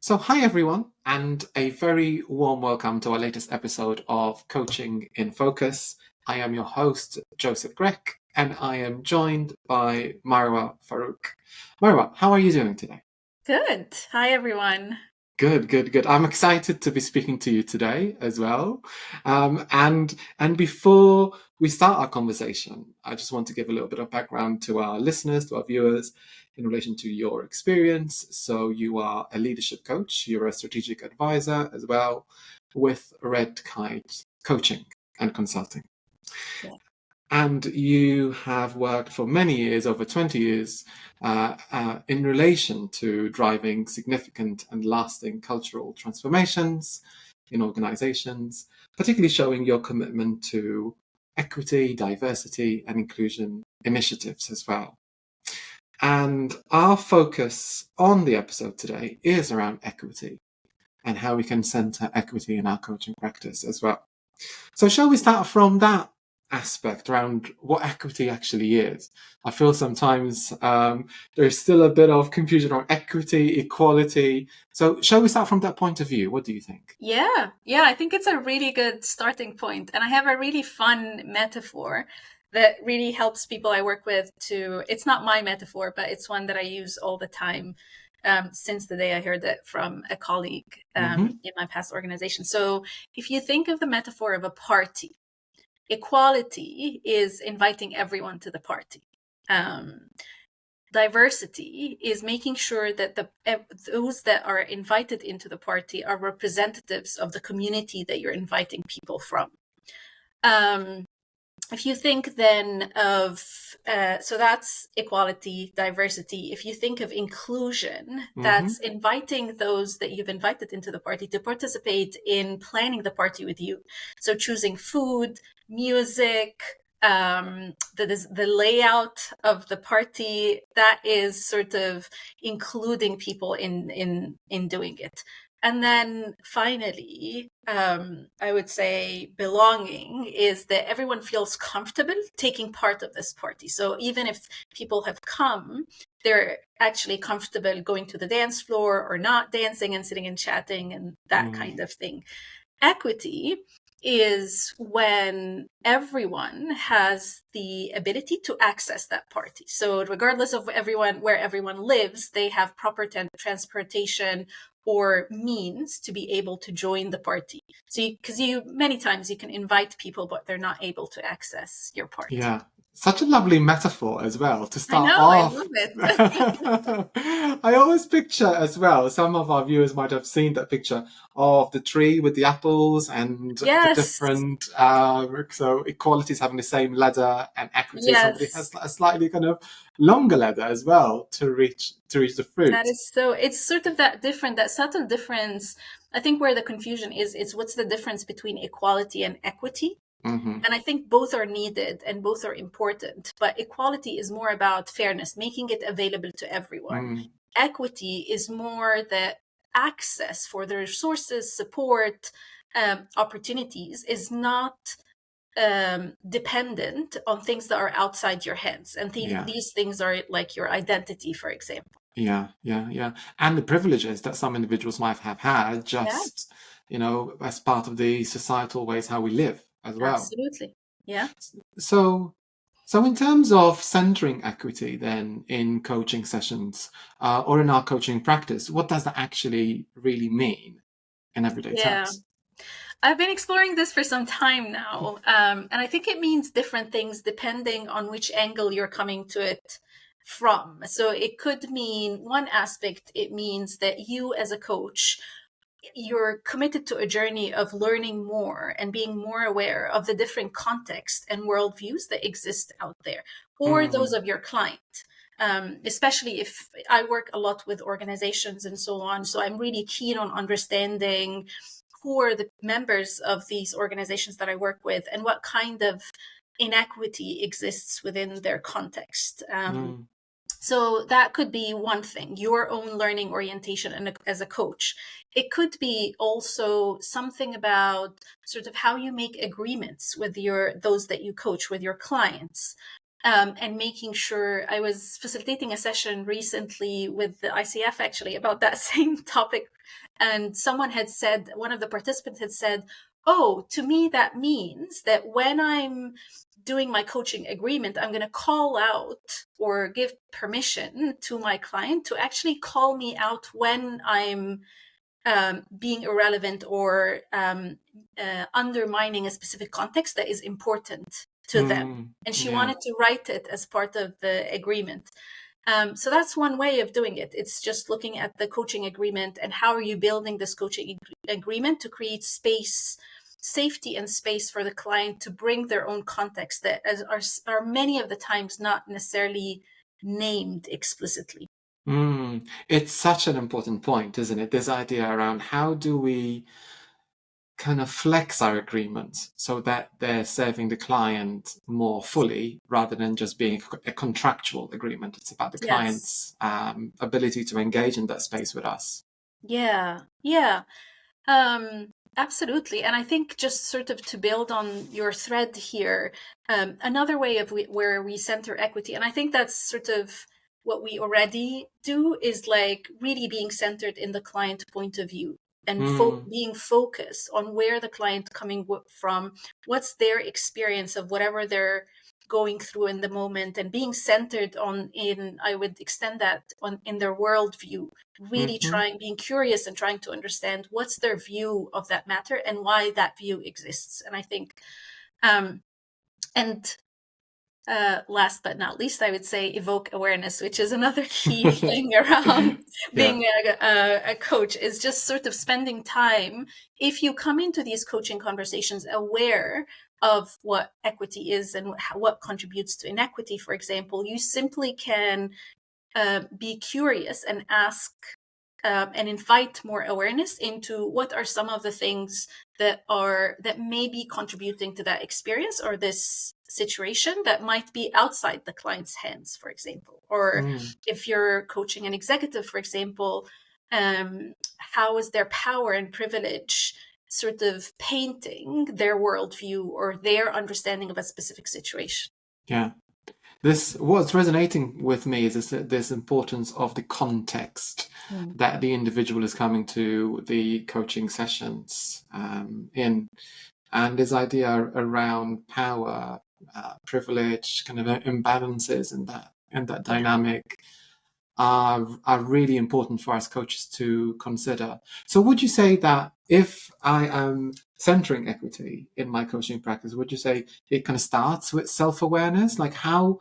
So, hi everyone, and a very warm welcome to our latest episode of Coaching in Focus. I am your host, Joseph Grech, and I am joined by Marwa Farouq. Marwa, how are you doing today? Good. Hi, everyone. Good. I'm excited to be speaking to you today as well. And before we start our conversation, I just want to give a little bit of background to our listeners, to our viewers, in relation to your experience. So you are a leadership coach, you're a strategic advisor as well with Red Kite Coaching and Consulting. Yeah. And you have worked for many years, over 20 years, in relation to driving significant and lasting cultural transformations in organizations, particularly showing your commitment to equity, diversity, and inclusion initiatives as well. And our focus on the episode today is around equity and how we can center equity in our coaching practice as well. So shall we start from that aspect around what equity actually is? I feel sometimes there's still a bit of confusion on equity, equality. So shall we start from that point of view? What do you think? Yeah. I think it's a really good starting point. And I have a really fun metaphor that really helps people I work with it's not my metaphor, but it's one that I use all the time since the day I heard it from a colleague in my past organization. So if you think of the metaphor of a party, equality is inviting everyone to the party. Diversity is making sure that those that are invited into the party are representatives of the community that you're inviting people from. If you think then of, so that's equality, diversity. If you think of inclusion, that's inviting those that you've invited into the party to participate in planning the party with you. So choosing food, music, the layout of the party, that is sort of including people in doing it. And then finally, I would say belonging is that everyone feels comfortable taking part of this party. So even if people have come, they're actually comfortable going to the dance floor or not dancing and sitting and chatting and that kind of thing. Equity is when everyone has the ability to access that party. So regardless of where everyone lives, they have proper transportation or means to be able to join the party. So because many times you can invite people, but they're not able to access your party. Yeah. Such a lovely metaphor as well to start I off. love it. I always picture as well, some of our viewers might have seen that picture of the tree with the apples and the different, so equality is having the same ladder and equity. Yes. Somebody has a slightly kind of longer ladder as well to reach the fruit. That is so, it's sort of that subtle difference. I think where the confusion is what's the difference between equality and equity? And I think both are needed and both are important, but equality is more about fairness, making it available to everyone. Equity is more the access for the resources, support, opportunities is not dependent on things that are outside your hands. And these things are like your identity, for example. Yeah. And the privileges that some individuals might have had just, as part of the societal ways how we live as well. Absolutely. Yeah. So in terms of centering equity then in coaching sessions or in our coaching practice, what does that actually really mean in everyday terms? I've been exploring this for some time now. And I think it means different things depending on which angle you're coming to it from. So it could mean one aspect, it means that you as a coach, you're committed to a journey of learning more and being more aware of the different contexts and worldviews that exist out there, or those of your client. Especially if I work a lot with organizations and so on. So I'm really keen on understanding who are the members of these organizations that I work with and what kind of inequity exists within their context. So that could be one thing, your own learning orientation and as a coach. It could be also something about sort of how you make agreements with those that you coach, with your clients. and making sure. I was facilitating a session recently with the ICF actually about that same topic. And someone had said, one of the participants had said, oh, to me, that means that when I'm doing my coaching agreement, I'm going to call out or give permission to my client to actually call me out when I'm being irrelevant or undermining a specific context that is important to them. And she wanted to write it as part of the agreement. So that's one way of doing it. It's just looking at the coaching agreement and how are you building this coaching agreement to create space, safety and space for the client to bring their own context that are many of the times not necessarily named explicitly. It's such an important point, isn't it? This idea around how do we kind of flex our agreements so that they're serving the client more fully rather than just being a contractual agreement. It's about the client's ability to engage in that space with us. Yeah. Absolutely. And I think just sort of to build on your thread here, another way of where we center equity, and I think that's sort of what we already do, is like really being centered in the client point of view and being focused on where the client coming from, what's their experience of whatever they're going through in the moment, and being centered I would extend that in their worldview, really being curious and trying to understand what's their view of that matter and why that view exists. And I think, last but not least, I would say evoke awareness, which is another key thing around being a coach, is just sort of spending time. If you come into these coaching conversations aware of what equity is and what contributes to inequity, for example, you simply can be curious and ask and invite more awareness into what are some of the things that may be contributing to that experience or this situation that might be outside the client's hands, for example. Or if you're coaching an executive, for example, how is their power and privilege sort of painting their worldview or their understanding of a specific situation? Yeah. What's resonating with me is this importance of the context that the individual is coming to the coaching sessions in, and this idea around power, privilege, kind of imbalances in that dynamic are really important for us coaches to consider. So would you say that if I am centering equity in my coaching practice, would you say it kind of starts with self-awareness? Like how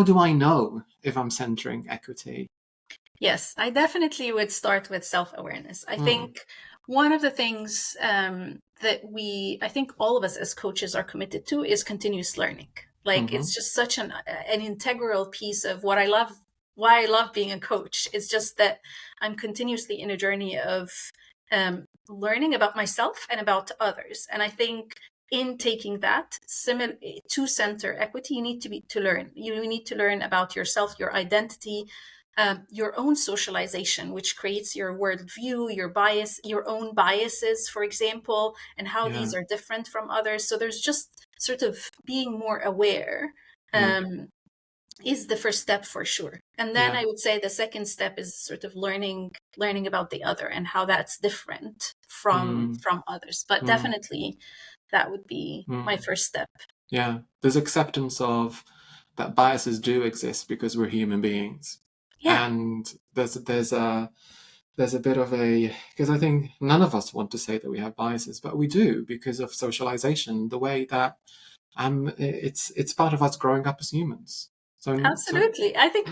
do I know if I'm centering equity? Yes, I definitely would start with self-awareness. I think one of the things that I think all of us as coaches are committed to is continuous learning. Like it's just such an integral piece of why I love being a coach. It's just that I'm continuously in a journey of learning about myself and about others. And I think in taking that to center equity, you need to learn. You need to learn about yourself, your identity, your own socialization, which creates your worldview, your own biases, for example, and how these are different from others. So there's just sort of being more aware is the first step for sure. And then I would say the second step is sort of learning about the other and how that's different from others. But definitely that would be my first step. Yeah, there's acceptance of that biases do exist because we're human beings. Yeah. And there's a bit of because I think none of us want to say that we have biases, but we do because of socialization, the way that it's part of us growing up as humans. So absolutely. I think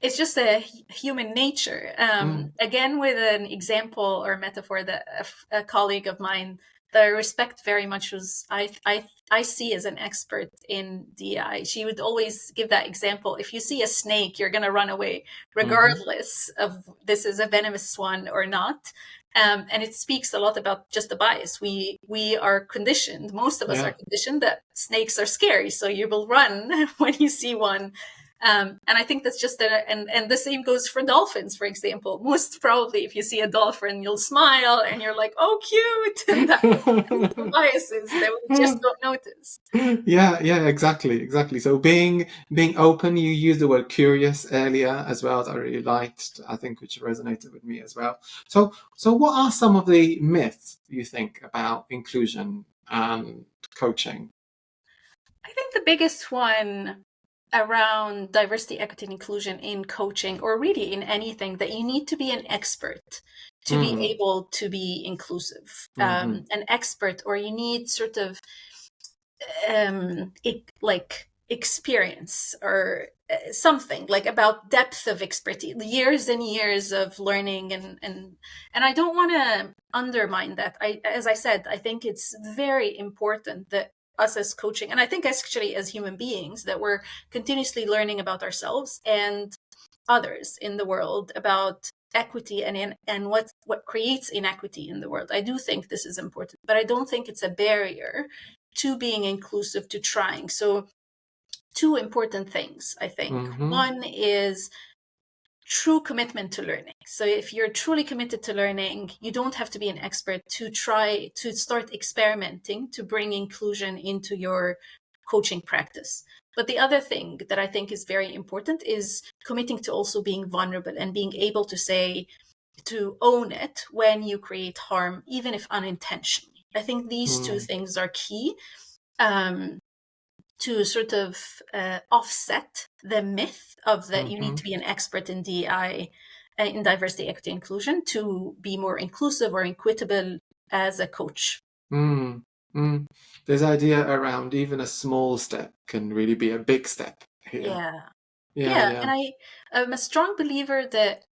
it's just a human nature. Again, with an example or metaphor that a colleague of mine that I respect very much I see as an expert in DI. She would always give that example. If you see a snake, you're going to run away, regardless of this is a venomous one or not. And it speaks a lot about just the bias. We are conditioned, most of us are conditioned that snakes are scary. So you will run when you see one. And I think that's just and the same goes for dolphins, for example. Most probably, if you see a dolphin, you'll smile and you're like, "Oh, cute!" And that's biases that we just don't notice. Yeah, exactly. So being open, you used the word curious earlier as well, that I really liked, I think, which resonated with me as well. So what are some of the myths you think about inclusion and coaching? I think the biggest one around diversity, equity, and inclusion in coaching, or really in anything, that you need to be an expert to be Mm, able to be inclusive. hmm An expert, or you need sort of like experience, or something like about depth of expertise, years and years of learning, and I don't want to undermine that. As I said, I think it's very important that us as coaching, and I think actually as human beings, that we're continuously learning about ourselves and others in the world, about equity and what creates inequity in the world. I do think this is important, but I don't think it's a barrier to being inclusive, to trying. So two important things, I think. hmm One is true commitment to learning. So if you're truly committed to learning, you don't have to be an expert to try to start experimenting to bring inclusion into your coaching practice. But the other thing that I think is very important is committing to also being vulnerable and being able to say, to own it when you create harm, even if unintentionally. I think these two mm, things are key, um, to sort of offset the myth of that you need hmm to be an expert in DI, in diversity, equity, inclusion, to be more inclusive or equitable as a coach. mm, mm. This idea around even a small step can really be a big step here. Yeah. Yeah, Yeah, yeah, and I am a strong believer that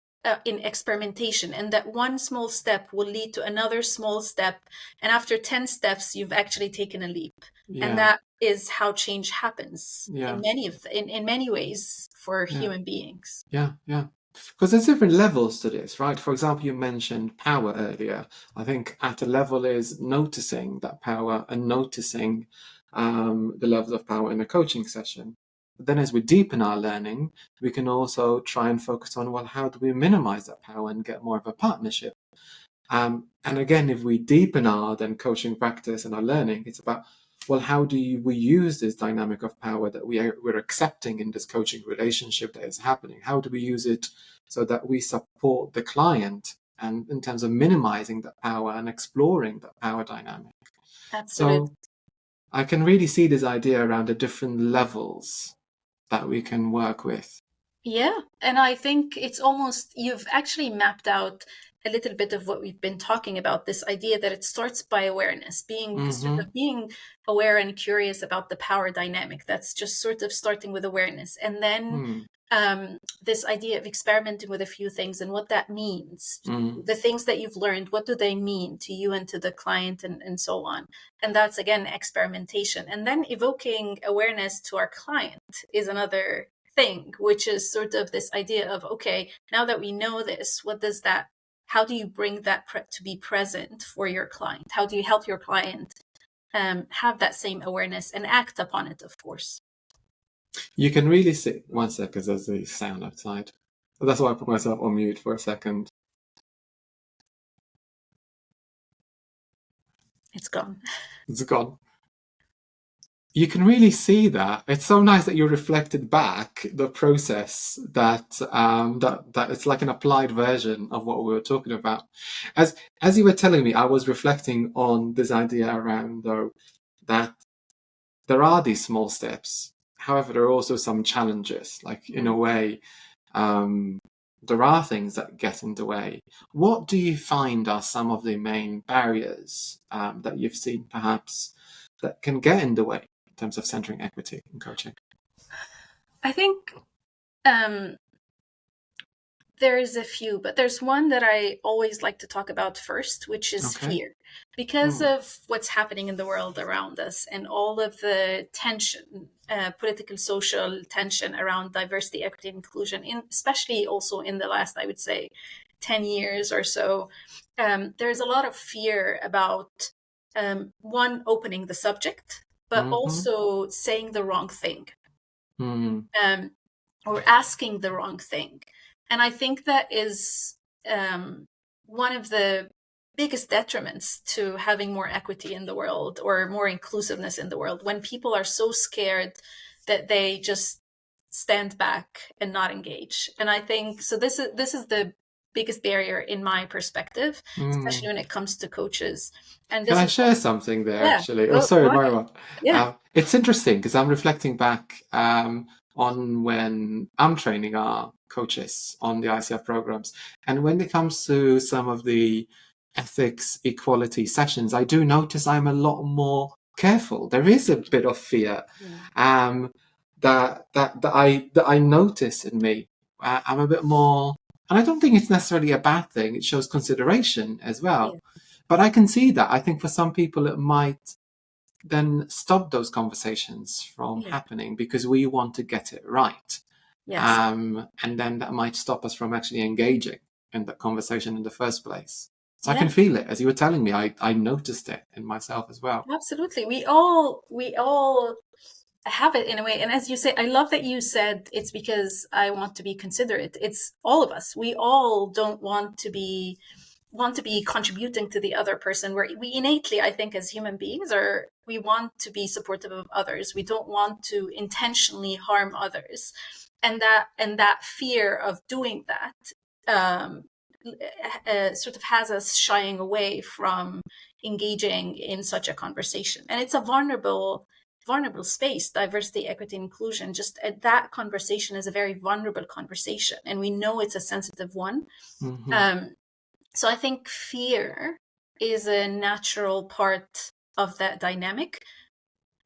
in experimentation, and that one small step will lead to another small step, and after 10 steps, you've actually taken a leap, and yeah, that is how change happens yeah, in many ways for yeah. human beings. Yeah. Because there's different levels to this, right? For example, you mentioned power earlier. I think at a level is noticing that power and noticing the levels of power in a coaching session. But then as we deepen our learning, we can also try and focus on, well, how do we minimize that power and get more of a partnership? And again, if we deepen our then coaching practice and our learning, it's about, well, how we use this dynamic of power that we're accepting in this coaching relationship that is happening? How do we use it so that we support the client and in terms of minimizing that power and exploring that power dynamic? Absolutely. So I can really see this idea around the different levels that we can work with. Yeah, and I think it's almost, you've actually mapped out a little bit of what we've been talking about, this idea that it starts by awareness, being sort Mm-hmm. of being aware and curious about the power dynamic. That's just sort of starting with awareness. And then Mm, this idea of experimenting with a few things and what that means. mm, The things that you've learned, what do they mean to you and to the client, and so on. And that's again experimentation. And then evoking awareness to our client is another thing, which is sort of this idea of, okay, now that we know this, what does that, how do you bring that to be present for your client? How do you help your client have that same awareness and act upon it, of course? You can really see. One second, there's the sound outside. That's why I put myself on mute for a second. It's gone. It's gone. You can really see that. It's so nice that you reflected back the process that it's like an applied version of what we were talking about. As you were telling me, I was reflecting on this idea around though that there are these small steps. However, there are also some challenges. Like in a way, um, there are things that get in the way. What do you find are some of the main barriers that you've seen, perhaps, that can get in the way in terms of centering equity in coaching? I think um, there's a few, but there's one that I always like to talk about first, which is Okay. fear. Because Mm, of what's happening in the world around us and all of the tension, political, social tension around diversity, equity, and inclusion, especially also in the last, I would say, 10 years or so, there's a lot of fear about, one, opening the subject, but mm-hmm, also saying the wrong thing. mm, Um, or asking the wrong thing. And I think that is one of the biggest detriments to having more equity in the world or more inclusiveness in the world, when people are so scared that they just stand back and not engage. And I think so this is the biggest barrier in my perspective, especially when it comes to coaches. And Can this I is share something there, yeah, actually? Oh, go sorry, ahead. Marwa. Yeah. It's interesting because I'm reflecting back on when I'm training our coaches on the ICF programs. And when it comes to some of the ethics equality sessions, I do notice I'm a lot more careful. There is a bit of fear that I notice in me. I'm a bit more, and I don't think it's necessarily a bad thing. It shows consideration as well. Yeah. But I can see that. I think for some people it might then stop those conversations from Yeah. happening because we want to get it right. Yes. And then that might stop us from actually engaging in that conversation in the first place. So I Yeah. can feel it. As you were telling me, I noticed it in myself as well. Absolutely. We all have it in a way. And as you say, I love that you said it's because I want to be considerate. It's all of us. We all don't want to be contributing to the other person. We innately, I think, as human beings, are we want to be supportive of others. We don't want to intentionally harm others. And that fear of doing that sort of has us shying away from engaging in such a conversation. And it's a vulnerable space. Diversity, equity, inclusion, just that conversation is a very vulnerable conversation, and we know it's a sensitive one. Mm-hmm. So I think fear is a natural part of that dynamic.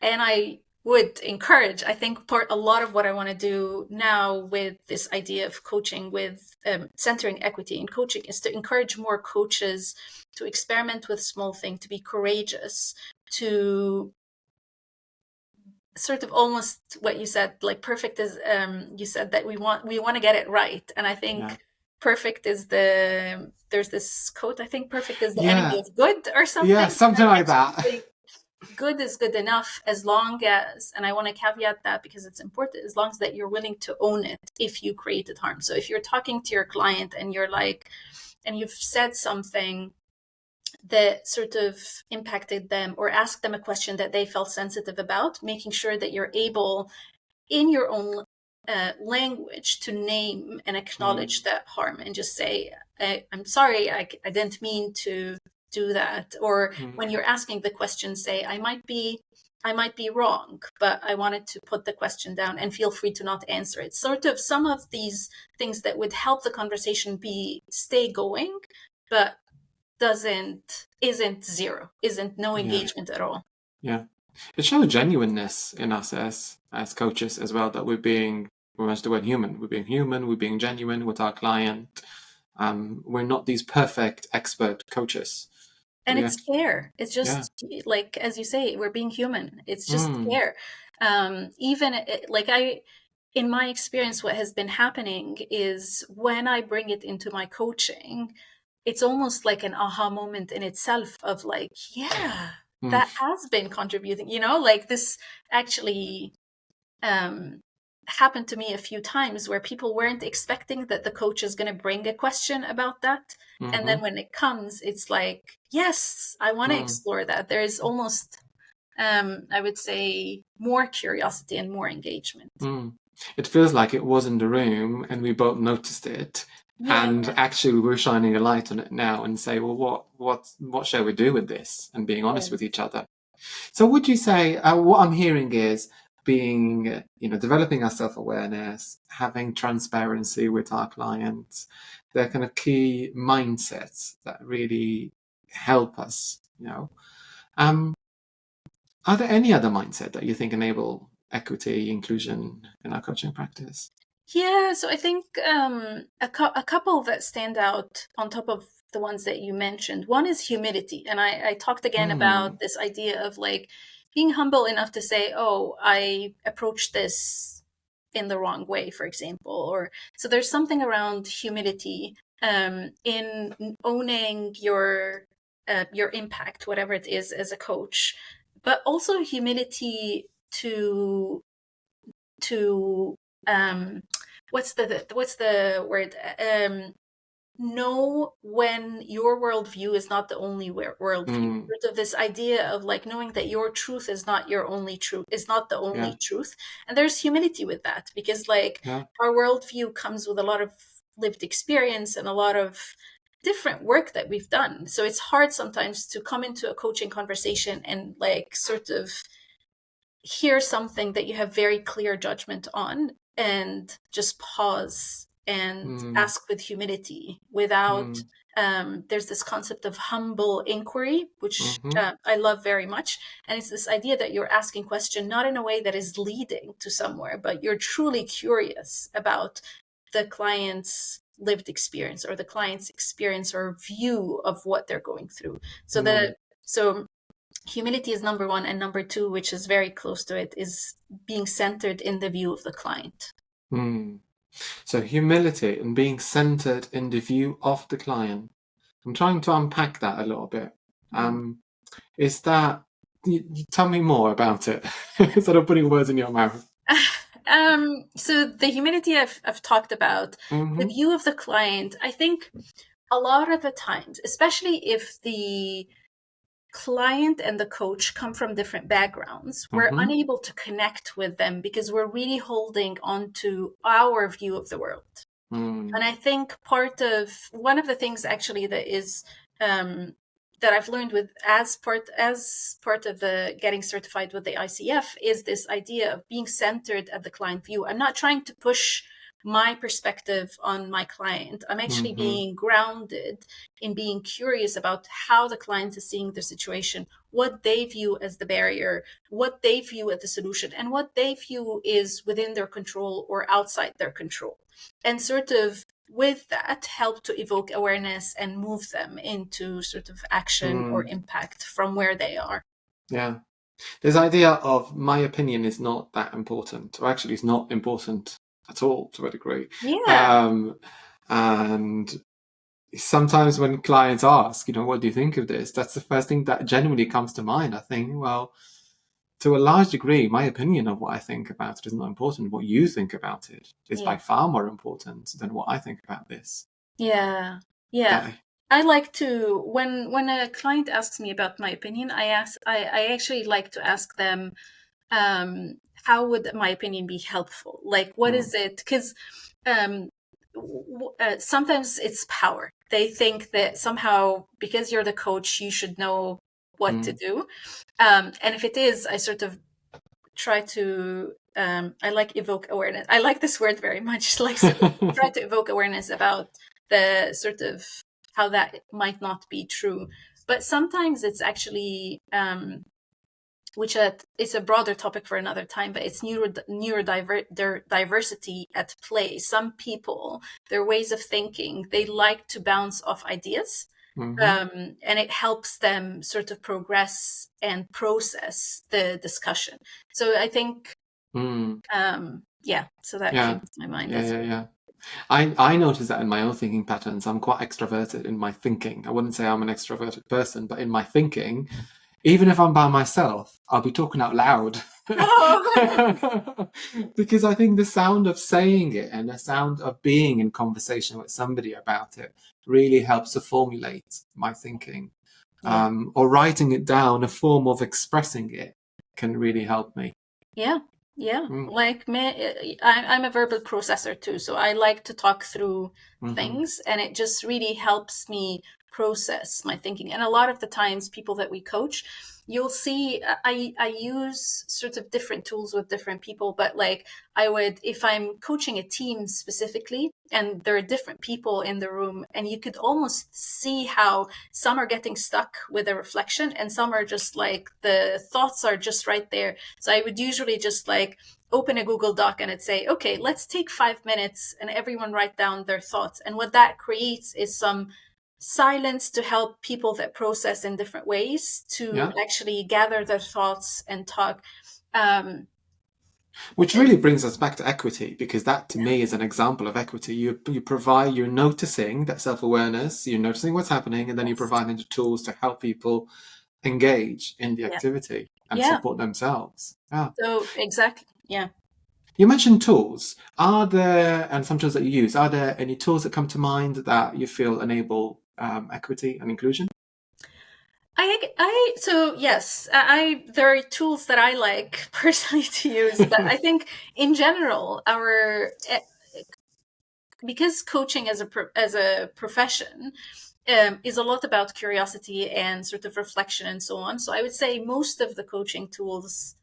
And I would encourage, I think a lot of what I want to do now with this idea of coaching, with centering equity in coaching, is to encourage more coaches to experiment with small things, to be courageous, to sort of almost what you said, like perfect is, you said that we want to get it right. And I think Yeah. perfect is there's this quote, I think perfect is the enemy Yeah. of good or something. Yeah. And Something I like actually that. think good is good enough, as long as, and I want to caveat that because it's important, as long as that you're willing to own it if you created harm. So if you're talking to your client and you're like, and you've said something that sort of impacted them, or asked them a question that they felt sensitive about, making sure that you're able in your own language to name and acknowledge that harm, and just say, I'm sorry, I didn't mean to do that. Or when you're asking the question, say, I might be wrong, but I wanted to put the question down, and feel free to not answer it. Sort of some of these things that would help the conversation stay going, but isn't zero, isn't no Yeah. engagement at all. Yeah. It shows genuineness in us as coaches as well, that we're much the word human. We're being human, we're being genuine with our client. We're not these perfect expert coaches. And We it's actually, care. It's yeah. just like, as you say, we're being human. It's just Mm, care. Even like in my experience, what has been happening is when I bring it into my coaching, it's almost like an aha moment in itself of like, yeah, mm, that has been contributing, like this actually um, happened to me a few times, where people weren't expecting that the coach is going to bring a question about that. And then mm-hmm, when it comes, it's like, yes, I want to mm, explore that. There's almost, I would say, more curiosity and more engagement. mm. It feels like it was in the room and we both noticed it. Yeah. And actually, we're shining a light on it now and say, well, what shall we do with this? And being honest with Yes. each other. So would you say what I'm hearing is being, developing our self-awareness, having transparency with our clients, they're kind of key mindsets that really help us. Um, are there any other mindset that you think enable equity, inclusion in our coaching practice? Yeah, so I think a couple that stand out on top of the ones that you mentioned. One is humility. And I talked again Hmm. about this idea of like being humble enough to say, oh, I approached this in the wrong way, for example. Or so there's something around humility in owning your impact, whatever it is, as a coach, but also humility to um what's the word? Know when your worldview is not the only worldview. Sort of this idea of like knowing that your truth is not your only truth, is not the only truth. And there's humility with that, because like our worldview comes with a lot of lived experience and a lot of different work that we've done. So it's hard sometimes to come into a coaching conversation and like sort of hear something that you have very clear judgment on and just pause and ask with humility without there's this concept of humble inquiry, which I love very much. And it's this idea that you're asking question not in a way that is leading to somewhere, but you're truly curious about the client's lived experience or the client's experience or view of what they're going through. So humility is number one, and number two, which is very close to it, is being centered in the view of the client. So humility and being centered in the view of the client. I'm trying to unpack that a little bit. Is that, you tell me more about it instead of putting words in your mouth. So the humility I've talked about, the view of the client, I think a lot of the times, especially if the client and the coach come from different backgrounds, we're unable to connect with them because we're really holding on to our view of the world. And I think one of the things actually that is that I've learned with as part of the getting certified with the ICF is this idea of being centered at the client view. I'm not trying to push my perspective on my client. I'm actually being grounded in being curious about how the client is seeing the situation, what they view as the barrier, what they view as the solution, and what they view is within their control or outside their control. And sort of with that, help to evoke awareness and move them into sort of action or impact from where they are. Yeah. This idea of my opinion is not that important, or actually it's not important at all to a degree. And sometimes when clients ask, what do you think of this? That's the first thing that genuinely comes to mind. I think, well, to a large degree, my opinion of what I think about it is not important. What you think about it is by far more important than what I think about this. Yeah. I like to, when a client asks me about my opinion, I actually like to ask them, how would my opinion be helpful? Like, what is it? Because sometimes it's power. They think that somehow because you're the coach, you should know what to do. And if it is, I sort of try to, I like evoke awareness. I like this word very much. Like, try to evoke awareness about the sort of how that might not be true. But sometimes it's actually, which is a broader topic for another time, but it's neurodiversity at play. Some people, their ways of thinking, they like to bounce off ideas. And it helps them sort of progress and process the discussion. So I think, so that came to my mind. Yeah. I notice that in my own thinking patterns. I'm quite extroverted in my thinking. I wouldn't say I'm an extroverted person, but in my thinking, even if I'm by myself, I'll be talking out loud. Because I think the sound of saying it and the sound of being in conversation with somebody about it really helps to formulate my thinking. Or writing it down, a form of expressing it, can really help me. Like me, I'm a verbal processor too, so I like to talk through things, and it just really helps me process my thinking. And a lot of the times, people that we coach, you'll see I use sort of different tools with different people, but like if I'm coaching a team specifically and there are different people in the room, and you could almost see how some are getting stuck with a reflection and some are just like the thoughts are just right there. So I would usually just like open a Google Doc and it'd say, okay, let's take 5 minutes and everyone write down their thoughts. And what that creates is some silence to help people that process in different ways to actually gather their thoughts and talk. Which really brings us back to equity, because that to me is an example of equity. You're noticing that self-awareness, you're noticing what's happening, and then you're providing the tools to help people engage in the activity and support themselves. So exactly. You mentioned tools. Are there, and some tools that you use, are there any tools that come to mind that you feel enable equity and inclusion? So yes, there are tools that I like personally to use, but I think in general, because coaching as a profession is a lot about curiosity and sort of reflection and so on. So I would say most of the coaching tools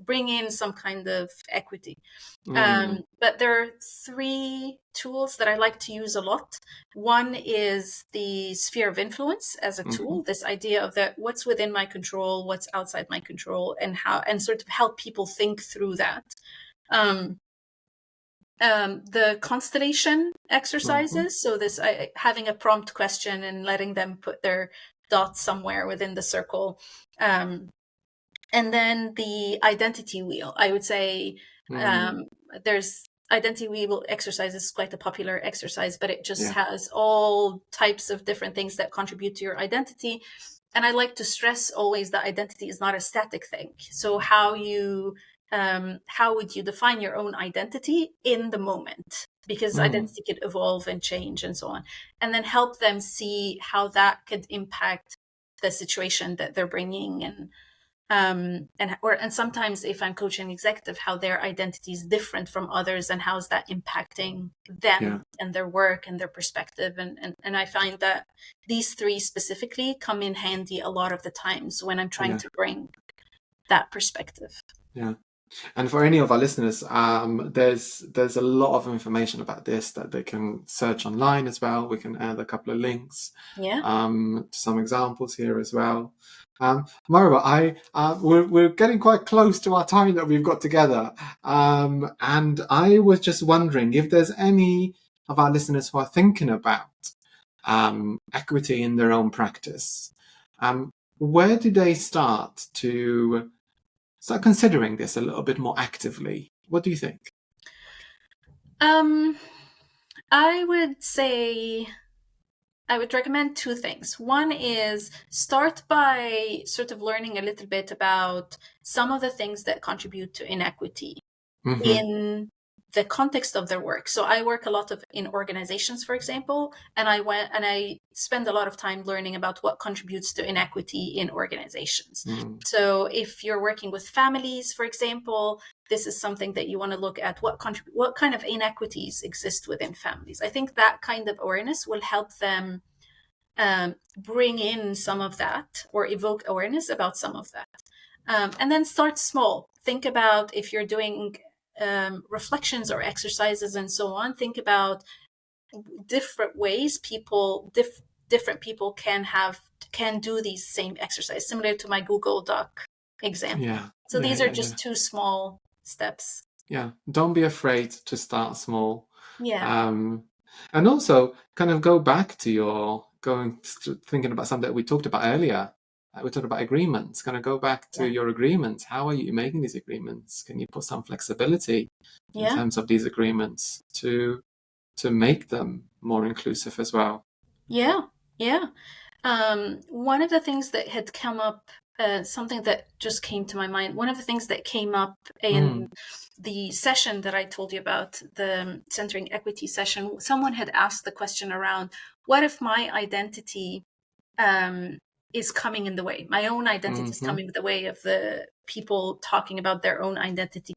bring in some kind of equity. But there are three tools that I like to use a lot. One is the sphere of influence as a tool, this idea of that what's within my control, what's outside my control, and sort of help people think through that. The constellation exercises. So having a prompt question and letting them put their dots somewhere within the circle. And then the identity wheel, I would say, there's identity wheel exercise is quite a popular exercise, but it just has all types of different things that contribute to your identity. And I like to stress always that identity is not a static thing. So how would you define your own identity in the moment? Because identity could evolve and change and so on. And then help them see how that could impact the situation that they're bringing and sometimes if I'm coaching executive, how their identity is different from others and how's that impacting them and their work and their perspective. And I find that these three specifically come in handy a lot of the times when I'm trying to bring that perspective. Yeah. And for any of our listeners, there's a lot of information about this that they can search online as well. We can add a couple of links to some examples here as well. Marwa, we're getting quite close to our time that we've got together. And I was just wondering if there's any of our listeners who are thinking about equity in their own practice. Where do they start considering this a little bit more actively? What do you think? I would say I would recommend two things. One is start by sort of learning a little bit about some of the things that contribute to inequity in the context of their work. So I work a lot in organizations, for example, and I spend a lot of time learning about what contributes to inequity in organizations. So if you're working with families, for example, this is something that you want to look at what kind of inequities exist within families. I think that kind of awareness will help them bring in some of that or evoke awareness about some of that. And then start small. Think about if you're doing reflections or exercises and so on, think about different ways different people can do these same exercises, similar to my Google Doc example. So these are just two small steps. Don't be afraid to start small. And also kind of go back to thinking about something that we talked about earlier. We talked about agreements. Kind of go back to your agreements. How are you making these agreements? Can you put some flexibility in terms of these agreements to make them more inclusive as well? One of the things that had come up, something that just came to my mind, one of the things that came up in the session that I told you about, the Centering Equity session, someone had asked the question around, what if my identity is coming in the way? My own identity is coming in the way of the people talking about their own identity.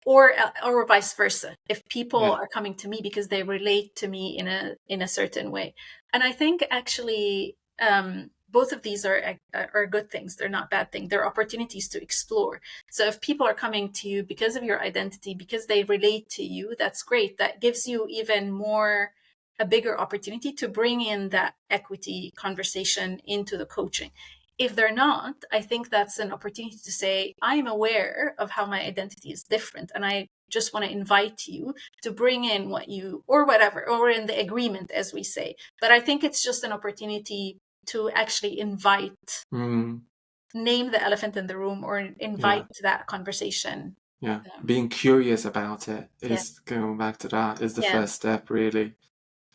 Or vice versa, if people are coming to me because they relate to me in a certain way. And I think actually both of these are good things. They're not bad things. They're opportunities to explore. So if people are coming to you because of your identity, because they relate to you, that's great. That gives you even more a bigger opportunity to bring in that equity conversation into the coaching. If they're not, I think that's an opportunity to say, I'm aware of how my identity is different, and I just want to invite you to bring in what you, or whatever, or in the agreement, as we say. But I think it's just an opportunity to actually invite, name the elephant in the room, or invite that conversation. Being curious about it is, going back to that, is the first step, really.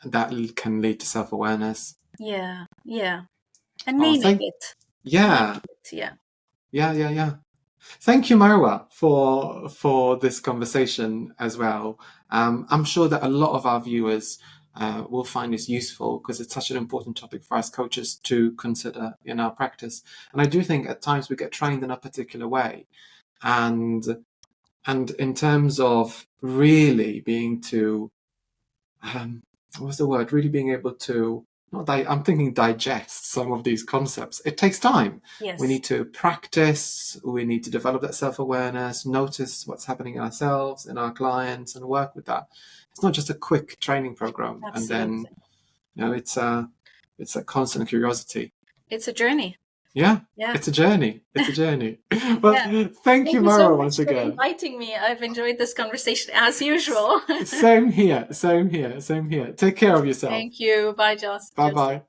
And that can lead to self-awareness. And naming it. Yeah. Thank you, Marwa, for this conversation as well. I'm sure that a lot of our viewers will find this useful because it's such an important topic for us coaches to consider in our practice. And I do think at times we get trained in a particular way, and in terms of really being to what's the word? Really being able to I'm thinking digest some of these concepts. It takes time. Yes. We need to practice. We need to develop that self-awareness, notice what's happening in ourselves, in our clients, and work with that. It's not just a quick training program, Absolutely. and then it's a constant curiosity. It's a journey. Yeah, Yeah. it's a journey. It's a journey. Well, Yeah. thank you, so Marwa, much once for again. inviting me. I've enjoyed this conversation as usual. Same here. Same here. Same here. Take care of yourself. Thank you. Bye, Joss. Bye bye.